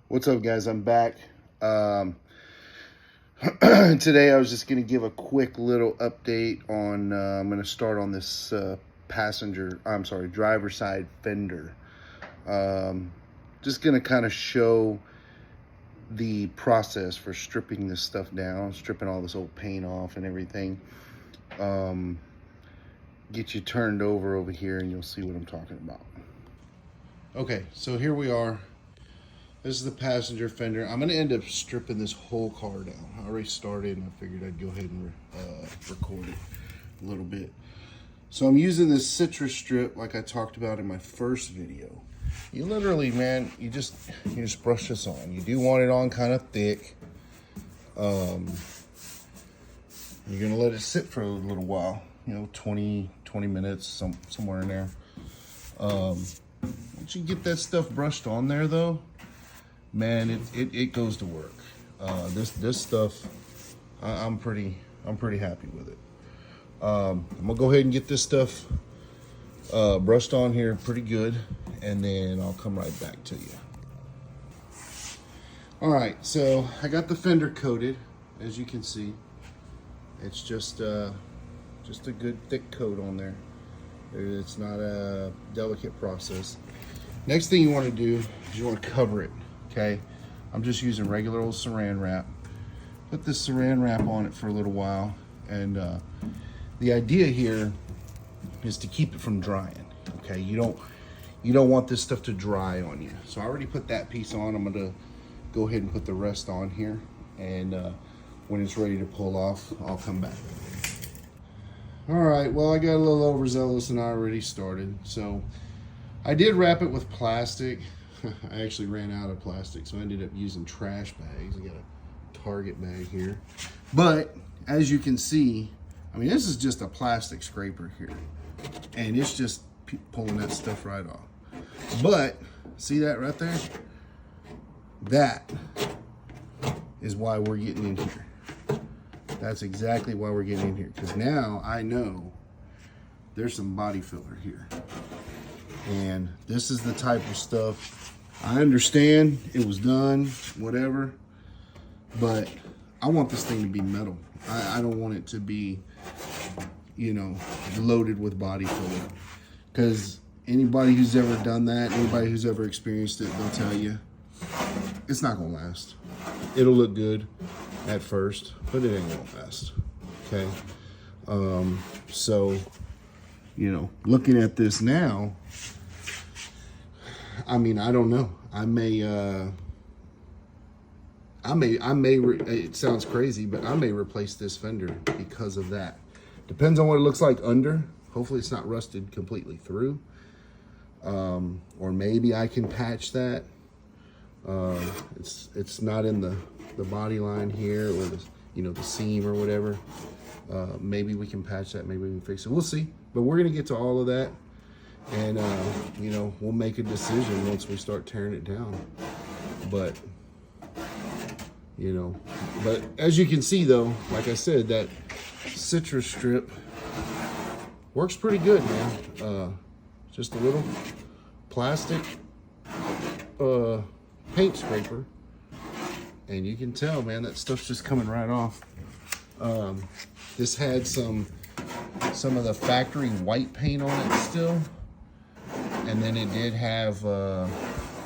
What's up, guys? I'm back. Today I was just going to give a quick little update on, I'm going to start on this driver side fender. Just going to kind of show the process for stripping this stuff down, stripping all this old paint off and everything. Get you turned over here and you'll see what I'm talking about. Okay, so here we are. This is the passenger fender. I'm gonna end up stripping this whole car down. I already started and I figured I'd go ahead and record it a little bit. So I'm using this citrus strip like I talked about in my first video. You literally, man, you just brush this on. You do want it on kind of thick. You're gonna let it sit for a little while, 20 minutes, somewhere in there. Once you get that stuff brushed on there though, man, it goes to work. This stuff, I'm pretty happy with it. I'm gonna go ahead and get this stuff brushed on here pretty good, and then I'll come right back to you. All right, so I got the fender coated, as you can see. It's just a good thick coat on there. It's not a delicate process. Next thing you want to do is you want to cover it. Okay, I'm just using regular old saran wrap. Put this saran wrap on it for a little while, and the idea here is to keep it from drying. Okay, you don't want this stuff to dry on you. So I already put that piece on. I'm gonna go ahead and put the rest on here, and when it's ready to pull off, I'll come back. All right, well, I got a little overzealous and I already started. So I did wrap it with plastic. I actually ran out of plastic, so I ended up using trash bags. I got a Target bag here. But as you can see, I mean, this is just a plastic scraper here. And it's just pulling that stuff right off. But, see that right there? That is why we're getting in here. That's exactly why we're getting in here. Because now I know there's some body filler here. And this is the type of stuff, I understand it was done, whatever, but I want this thing to be metal. I don't want it to be, loaded with body filler. Because anybody who's ever done that, anybody who's ever experienced it, they'll tell you, it's not gonna last. It'll look good at first, but it ain't gonna last, okay? So, looking at this now, I mean, I don't know. I may, it sounds crazy, but I may replace this fender because of that. Depends on what it looks like under. Hopefully it's not rusted completely through. Or maybe I can patch that. It's not in the body line here, or the seam or whatever. Maybe we can patch that, maybe we can fix it. We'll see. But we're gonna get to all of that. And, we'll make a decision once we start tearing it down. But, but as you can see though, like I said, that citrus strip works pretty good, man. Just a little plastic paint scraper. And you can tell, man, that stuff's just coming right off. This had some of the factory white paint on it still. And then it did have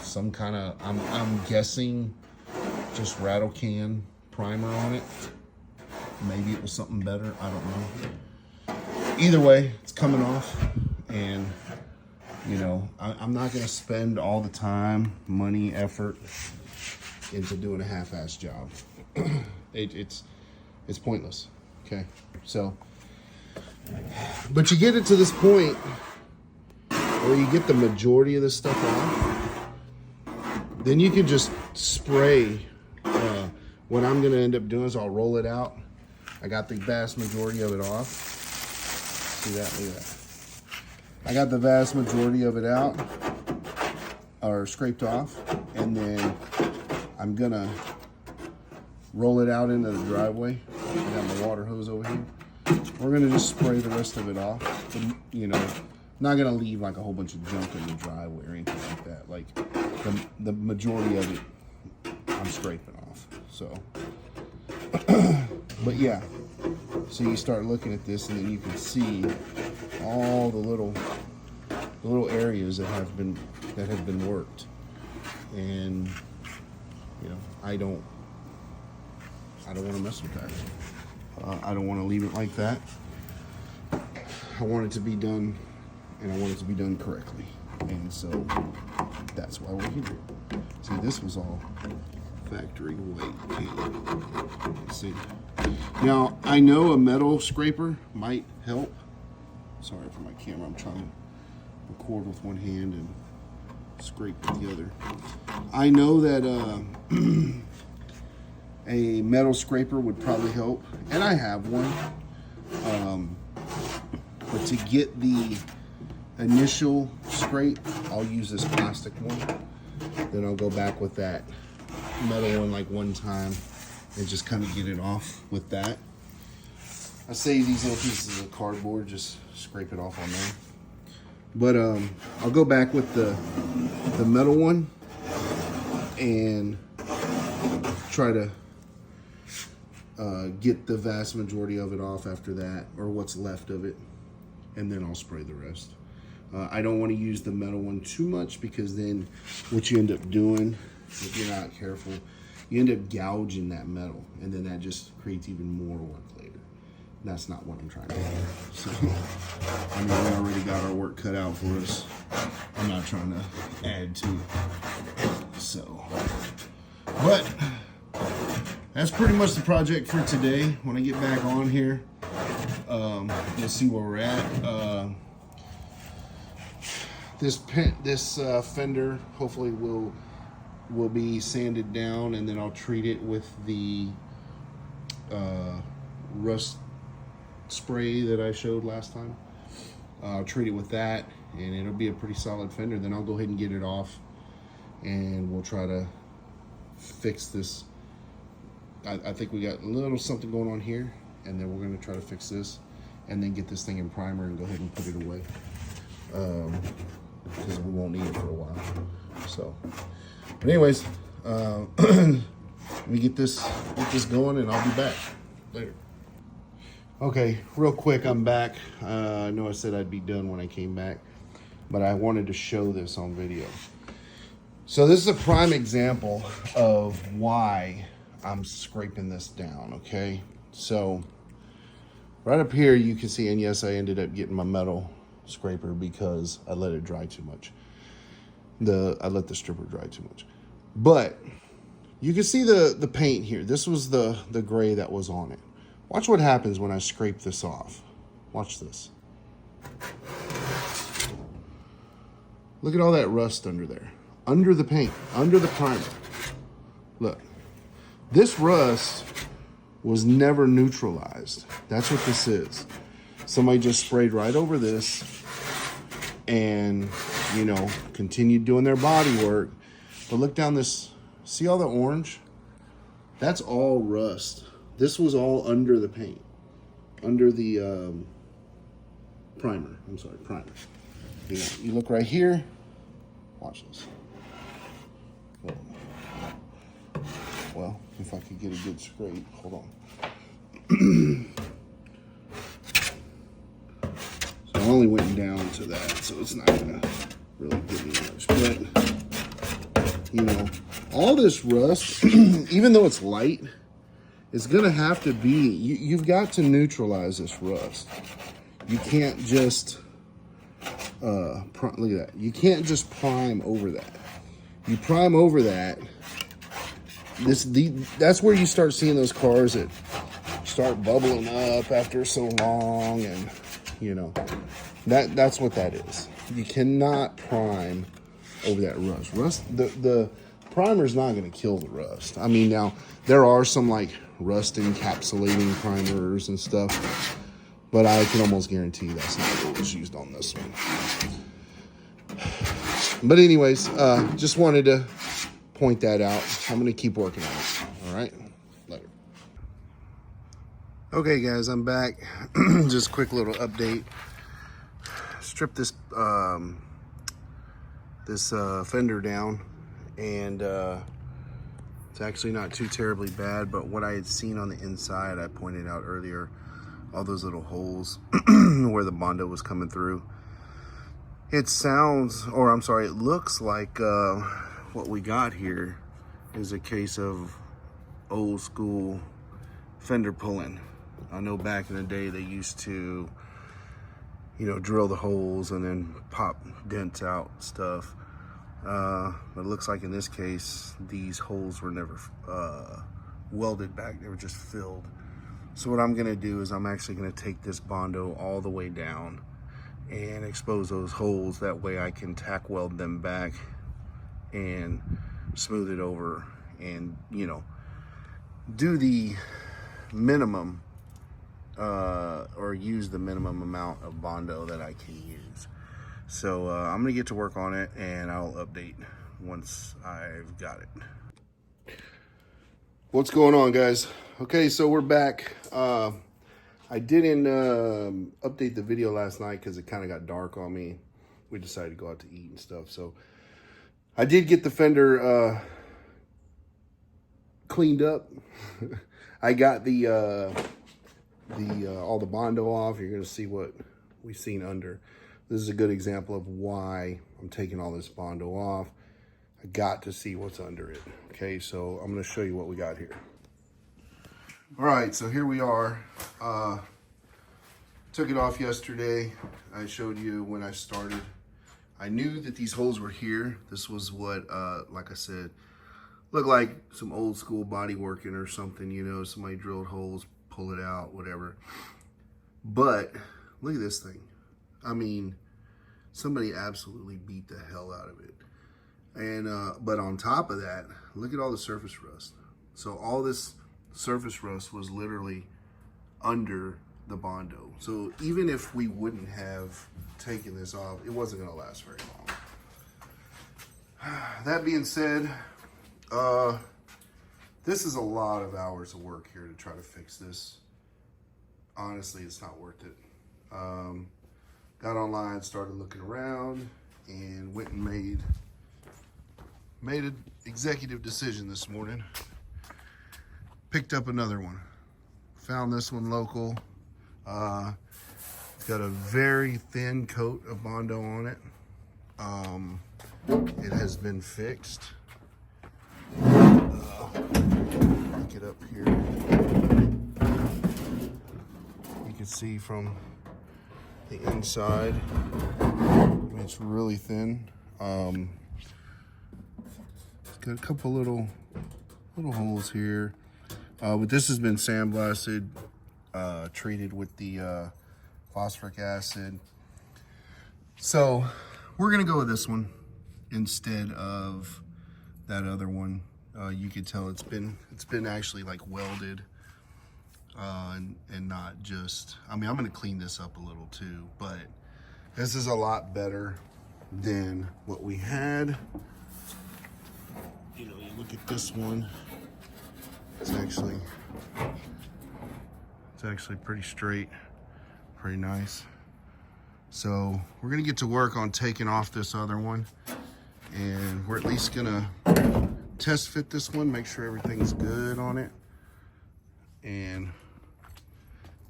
some kind of, I'm guessing, just rattle can primer on it. Maybe it was something better, I don't know. Either way, it's coming off. And, I'm not going to spend all the time, money, effort into doing a half-assed job. It's pointless, okay? So, but you get it to this point where you get the majority of this stuff off, then you can just spray. What I'm gonna end up doing is I'll roll it out. I got the vast majority of it off. See that? Look at that. I got the vast majority of it out, or scraped off, and then I'm gonna roll it out into the driveway. I got my water hose over here. We're gonna just spray the rest of it off. But, not gonna leave like a whole bunch of junk in the driveway or anything like that. Like, the majority of it I'm scraping off. So, but yeah, so you start looking at this and then you can see all the little areas that have been worked. And you know, I don't want to mess with that. I don't want to leave it like that. I want it to be done, and I want it to be done correctly. And so that's why we're here. See, this was all factory weight paint. See, now I know a metal scraper might help. Sorry for my camera. I'm trying to record with one hand and scrape with the other. I know that a metal scraper would probably help, and I have one. But to get the initial scrape, I'll use this plastic one. Then I'll go back with that metal one like one time and just kind of get it off with that. I save these little pieces of cardboard, just scrape it off on there. But I'll go back with the metal one and try to get the vast majority of it off after that, or what's left of it, and then I'll spray the rest. I don't want to use the metal one too much, because then what you end up doing, if you're not careful, you end up gouging that metal, and then that just creates even more work later. That's not what I'm trying to do. So, I mean, we already got our work cut out for us. I'm not trying to add to it. So, but that's pretty much the project for today. When I get back on here, you'll see where we're at. This fender hopefully will be sanded down, and then I'll treat it with the rust spray that I showed last time. I'll treat it with that, and it'll be a pretty solid fender. Then I'll go ahead and get it off, and we'll try to fix this. I think we got a little something going on here, and then we're going to try to fix this, and then get this thing in primer and go ahead and put it away, because we won't need it for a while. So, but anyways, let me get this going, and I'll be back later. Okay, real quick, I'm back. I know I said I'd be done when I came back, but I wanted to show this on video. So this is a prime example of why I'm scraping this down, okay? So right up here you can see, and yes, I ended up getting my metal scraper because I let it dry too much. I let the stripper dry too much. But you can see the paint here. This was the gray that was on it. Watch what happens when I scrape this off. Watch this. Look at all that rust under there. Under the paint, under the primer. Look. This rust was never neutralized. That's what this is. Somebody just sprayed right over this and, you know, continued doing their body work. But look down this. See all the orange? That's all rust. This was all under the paint, under the primer. I'm sorry, primer. You know, you look right here. Watch this. Well, if I could get a good scrape, hold on. So I only went down to that, so it's not gonna really give me much. But you know, all this rust, even though it's light, it's gonna have to be, you've got to neutralize this rust. You can't just, look at that. You can't just prime over that. You prime over that, that's where you start seeing those cars that start bubbling up after so long, and you know, that's what that is. You cannot prime over that rust. The primer's not gonna kill the rust. I mean, now, there are some like rust encapsulating primers and stuff, but I can almost guarantee that's not what was used on this one. But anyways, just wanted to point that out. I'm gonna keep working on it. All right, later. Okay guys, I'm back. Just quick little update. Strip this fender down, and it's actually not too terribly bad, but what I had seen on the inside, I pointed out earlier, all those little holes where the Bondo was coming through. It sounds, or I'm sorry, it looks like what we got here is a case of old school fender pulling. I know back in the day they used to, you know, drill the holes and then pop dents out stuff. But it looks like in this case, these holes were never welded back, they were just filled. So what I'm gonna do is I'm actually gonna take this Bondo all the way down and expose those holes. That way I can tack weld them back and smooth it over and, you know, do the minimum or use the minimum amount of Bondo that I can use. So I'm gonna get to work on it and I'll update once I've got it. What's going on, guys? Okay, so we're back. I didn't update the video last night because it kind of got dark on me. We decided to go out to eat and stuff. So I did get the fender cleaned up. I got the all the Bondo off. You're gonna see what we've seen under. This is a good example of why I'm taking all this Bondo off. I got to see what's under it. Okay, so I'm gonna show you what we got here. All right, so here we are. Took it off yesterday. I showed you when I started. I knew that these holes were here. This was what, like I said, looked like some old school body working or something, you know, somebody drilled holes, pull it out, whatever. But look at this thing. I mean, somebody absolutely beat the hell out of it. And, but on top of that, look at all the surface rust. So all this surface rust was literally under the Bondo. So even if we wouldn't have taken this off, it wasn't gonna last very long. That being said, this is a lot of hours of work here to try to fix this. Honestly, it's not worth it. Got online, started looking around, and went and made an executive decision this morning. Picked up another one. Found this one local. It's got a very thin coat of Bondo on it. It has been fixed. Pick it up here. You can see from the inside, it's really thin. It's got a couple little holes here. But this has been sandblasted, treated with the phosphoric acid. So we're gonna go with this one instead of that other one. You can tell it's been actually like welded and not just, I mean, I'm gonna clean this up a little too, but this is a lot better than what we had. You know, you look at this one, it's actually pretty straight, pretty nice. So we're gonna get to work on taking off this other one, and we're at least gonna test fit this one, make sure everything's good on it, and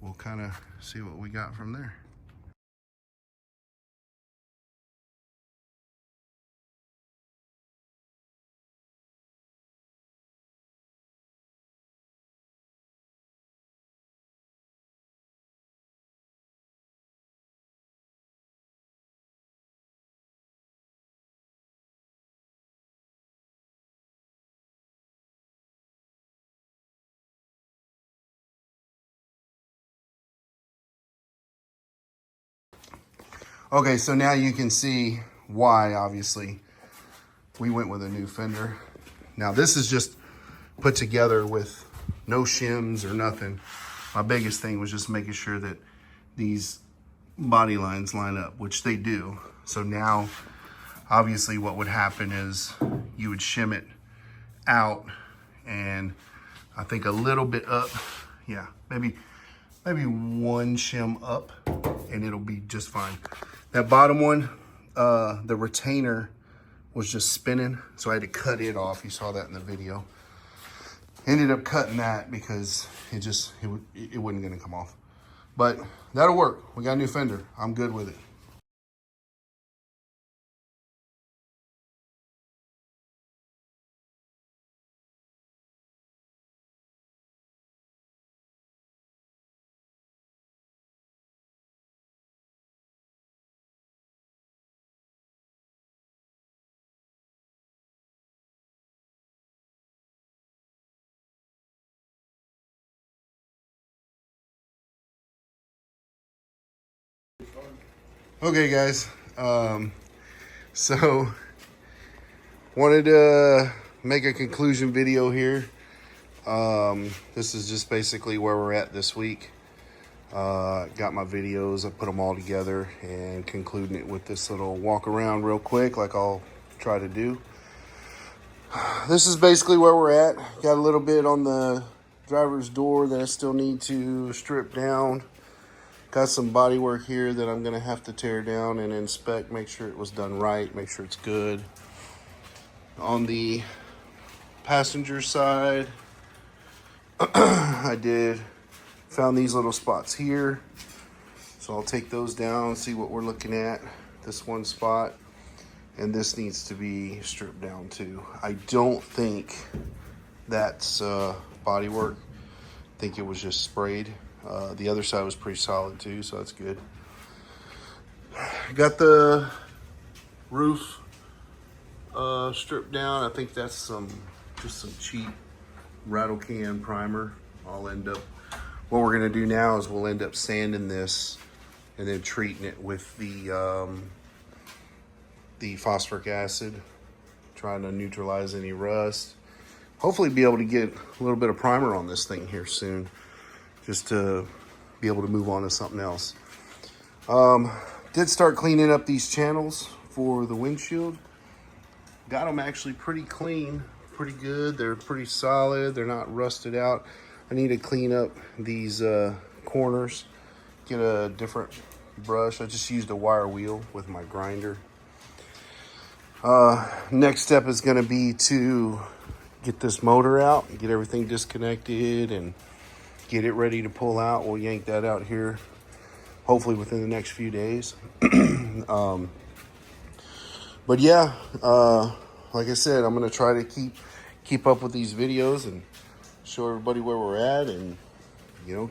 we'll kind of see what we got from there. Okay, so now you can see why, obviously, we went with a new fender. Now, this is just put together with no shims or nothing. My biggest thing was just making sure that these body lines line up, which they do. So now, obviously, what would happen is you would shim it out, and I think a little bit up. Yeah, maybe one shim up, and it'll be just fine. That bottom one, the retainer was just spinning, so I had to cut it off. You saw that in the video. Ended up cutting that because it wasn't gonna come off. But that'll work. We got a new fender. I'm good with it. Okay, guys. So wanted to make a conclusion video here. This is just basically where we're at this week. Got my videos, I put them all together and concluding it with this little walk around real quick like I'll try to do. This is basically where we're at. Got a little bit on the driver's door that I still need to strip down. Got some body work here that I'm gonna have to tear down and inspect, make sure it was done right, make sure it's good. On the passenger side, I found these little spots here. So I'll take those down, see what we're looking at. This one spot, and this needs to be stripped down too. I don't think that's body work. I think it was just sprayed. The other side was pretty solid too, so that's good. Got the roof stripped down. I think that's just some cheap rattle can primer. What we're gonna do now is we'll end up sanding this and then treating it with the phosphoric acid, trying to neutralize any rust. Hopefully be able to get a little bit of primer on this thing here soon, just to be able to move on to something else. Did start cleaning up these channels for the windshield. Got them actually pretty clean, pretty good. They're pretty solid. They're not rusted out. I need to clean up these corners, get a different brush. I just used a wire wheel with my grinder. Next step is gonna be to get this motor out, get everything disconnected and get it ready to pull out. We'll yank that out here, hopefully within the next few days. But yeah, like I said, I'm gonna try to keep up with these videos and show everybody where we're at, and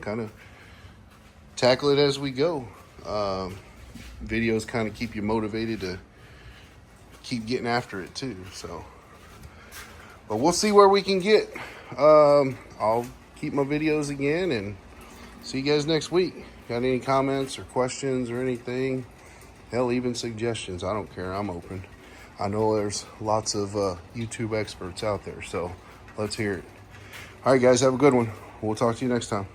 kind of tackle it as we go. Videos kind of keep you motivated to keep getting after it too. So, but we'll see where we can get. I'll keep my videos again and see you guys next week. Got any comments or questions or anything? Hell, even suggestions. I don't care. I'm open. I know there's lots of YouTube experts out there, so let's hear it. All right, guys, have a good one. We'll talk to you next time.